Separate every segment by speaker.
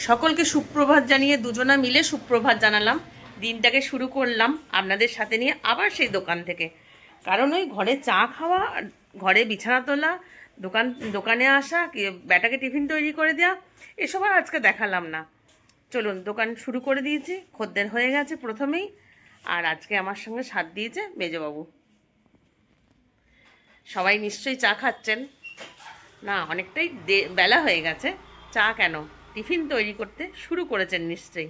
Speaker 1: সকলকে সুপ্রভাত জানিয়ে দুজনা মিলে সুপ্রভাত জানালাম। দিনটাকে শুরু করলাম আপনাদের সাথে নিয়ে আবার সেই দোকান থেকে। কারণ ওই ঘরে চা খাওয়া, ঘরে বিছানা তোলা, দোকানে আসা, ব্যাটাকে টিফিন তৈরি করে দেওয়া, এসব আর আজকে দেখালাম না। চলুন, দোকান শুরু করে দিয়েছি, খদ্দের হয়ে গেছে প্রথমেই। আর আজকে আমার সঙ্গে সাথ দিয়েছে মেজবাবু। সবাই নিশ্চয়ই চা খাচ্ছেন না? অনেকটাই বেলা হয়ে গেছে, চা কেন, টিফিন তৈরি করতে শুরু করেছেন নিশ্চয়ই।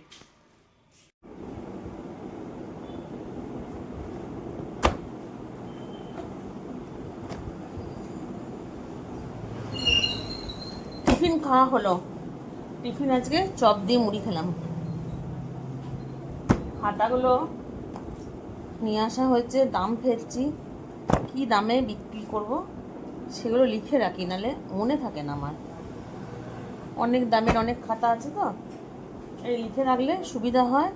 Speaker 1: টিফিন খাওয়া হলো। টিফিন আজকে চপ দিয়ে মুড়ি খেলাম। খাতাগুলো নিয়ে আসা হয়েছে, দাম ফেলছি, কি দামে বিক্রি করব সেগুলো লিখে রাখি, নালে মনে থাকে না আমার। অনেক দামের অনেক খাতা আছে তো, এই লিখে রাখলে সুবিধা হয়,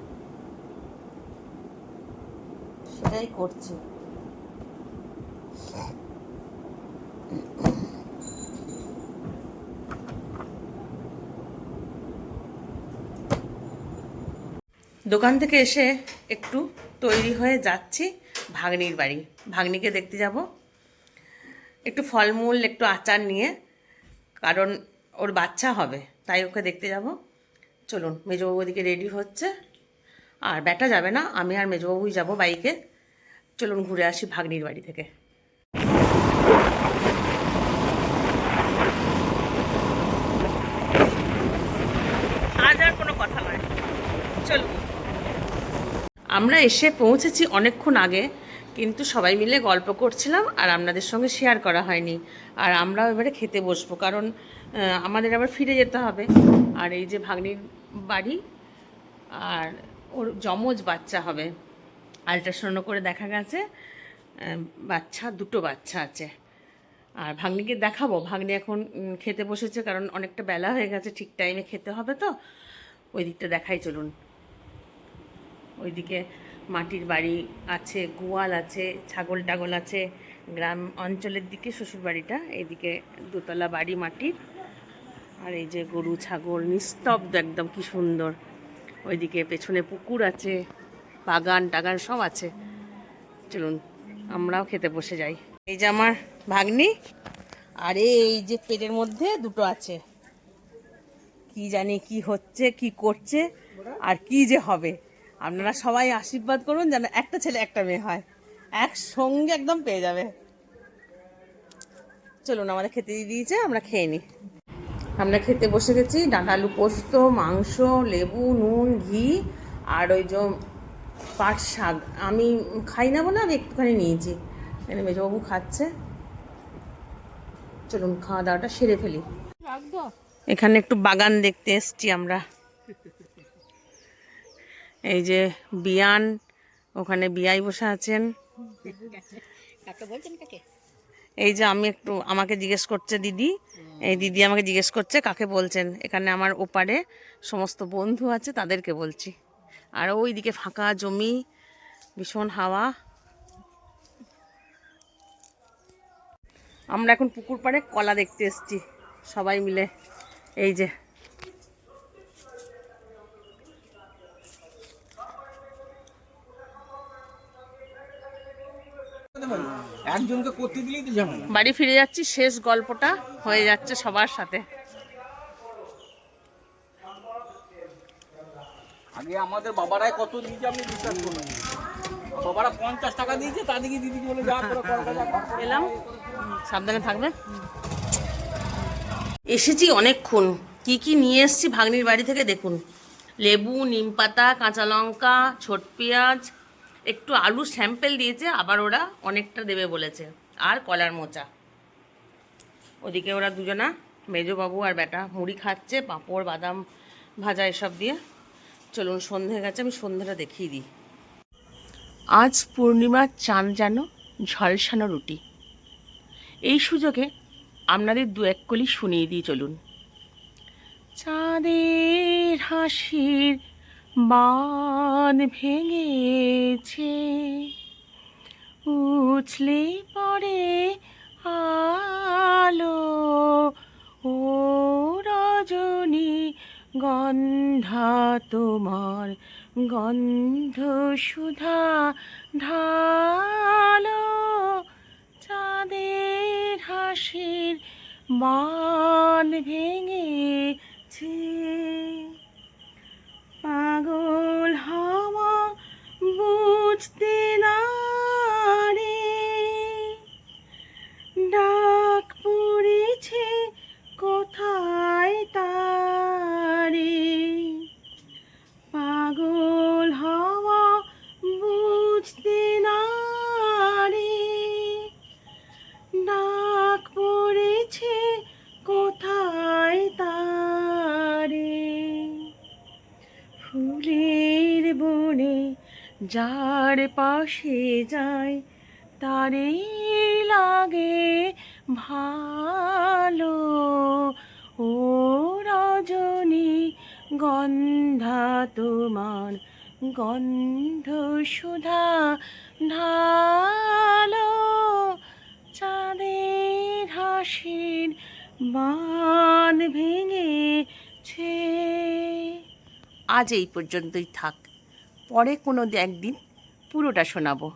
Speaker 1: সেটাই করছি। দোকান থেকে এসে একটু তৈরি হয়ে যাচ্ছি ভাগ্নির বাড়ি। ভাগ্নিকে দেখতে যাব, একটু ফলমূল একটু আচার নিয়ে, কারণ ওর বাচ্চা হবে, তাই ওকে দেখতে যাব। চলুন, মেজবাবু ওদিকে রেডি হচ্ছে, আর ব্যাটা যাবে না, আমি আর মেজবাবুই যাব বাইকে। চলুন ঘুরে আসি ভাগ্নির বাড়ি থেকে। আজ আর কোনো কথা নয়, চলুন। আমরা এসে পৌঁছেছি অনেকক্ষণ আগে, কিন্তু সবাই মিলে গল্প করছিলাম আর আপনাদের সঙ্গে শেয়ার করা হয়নি। আর আমরাও এবারে খেতে বসবো, কারণ আমাদের আবার ফিরে যেতে হবে। আর এই যে ভাগ্নির বাড়ি, আর ওর যমজ বাচ্চা হবে, আল্ট্রাসাউন্ড করে দেখা গেছে বাচ্চা, দুটো বাচ্চা আছে। আর ভাগ্নিকে দেখাবো, ভাগ্নি এখন খেতে বসেছে, কারণ অনেকটা বেলা হয়ে গেছে, ঠিক টাইমে খেতে হবে তো। ওই দিকটা দেখাই, চলুন। ওইদিকে মাটির বাড়ি আছে, গোয়াল আছে, ছাগল টাগল আছে। গ্রাম অঞ্চলের দিকে শ্বশুর বাড়িটা, এইদিকে দোতলা বাড়ি মাটির। আর এই যে গরু ছাগল নিস্তব্ধ একদম, কি সুন্দর। ওইদিকে পেছনে পুকুর আছে, বাগান টাগান সব আছে। চলুন আমরাও খেতে বসে যাই। এই যে আমার ভাগ্নি, আর এই যে পেটের মধ্যে দুটো আছে, কি জানি কি হচ্ছে, কি করছে, আর কি যে হবে। আপনারা সবাই আশীর্বাদ করুন যেন একটা ছেলে একটা মেয়ে হয়, একসঙ্গে একদম পেয়ে যাবে। চলুন, আমাদের খেতে দিয়ে দিয়েছে, আমরা খেয়ে নিই। আমরা খেতে বসে গেছি। ডাঁটা আলু পোস্ত, মাংস, লেবু, নুন, ঘি, আর ওই যে পাট শাক। আমি খাই না বলে আমি একটুখানি নিয়েছি, এখানে মেজবাবু খাচ্ছে। চলুন খাওয়া দাওয়াটা সেরে ফেলি। এখানে একটু বাগান দেখতে এসছি আমরা। এই যে বিয়ান, ওখানে বিয়াই বসে আছেন। এই যে আমি একটু, আমাকে জিজ্ঞেস করছে দিদি, এই দিদি আমাকে জিজ্ঞেস করছে কাকে বলছেন। এখানে আমার ওপারে সমস্ত বন্ধু আছে, তাদেরকে বলছি। আর ওইদিকে ফাঁকা জমি, ভীষণ হাওয়া। আমরা এখন পুকুর পাড়ে কলা দেখতে এসছি সবাই মিলে। এই যে
Speaker 2: একজনকে করতে দিলেই তো ঝামেলা।
Speaker 1: বাড়ি ফিরে যাচ্ছি, শেষ গল্পটা হয়ে যাচ্ছে সবার সাথে।
Speaker 2: আগে আমাদের বাবারাই কত দিয়েছে আপনি বিশ্বাস করুন। বাবারা 50 টাকা দিয়েছে, তাদেরকে দিদি বলে যা করে
Speaker 1: এলাম, সাবধানে থাকবে। এসেছি অনেকক্ষণ, কি কি নিয়ে এসেছি ভাগ্নির বাড়ি থেকে দেখুন। লেবু, নিম পাতা, কাঁচা লঙ্কা, ছোট পেঁয়াজ, একটু আলু স্যাম্পেল দিয়েছে, আবার ওরা অনেকটা দেবে বলেছে, আর কলার মোচা। ওদিকে ওরা দুজনা, মেজবাবু আর বেটা, মুড়ি খাচ্ছে, পাঁপড়, বাদাম ভাজা এসব দিয়ে। চলুন, সন্ধে গেছে, আমি সন্ধ্যাটা দেখিয়ে দিই। আজ পূর্ণিমার চাঁদ যেন ঝলসানো রুটি। এই সুযোগে আপনাদের দু এক কলি শুনিয়ে দিই, চলুন। চাঁদের হাসির বাঁধ ভেঙেছে, উছলে পড়ে আলো, ও রজনী গন্ধা তোমার গন্ধ সুধা ঢালো, চাঁদের হাসির বান ভেঙেছে। পাগল হাওয়া বুঝতে না রে, ডাক পড়েছে কোথায় তারে। পাগল হাওয়া বুঝতে না রে, ডাক পড়েছে কোথায় তারে। ফুলের বনে যার পাশে যায়, তারে লাগে ভালো। ও রজনী গন্ধা তোমার গন্ধ সুধা ঢালো, চাঁদের হাসির বান ভেঙেছে। আজ এই পর্যন্তই থাক, পরে কোনো একদিন পুরোটা শোনাবো।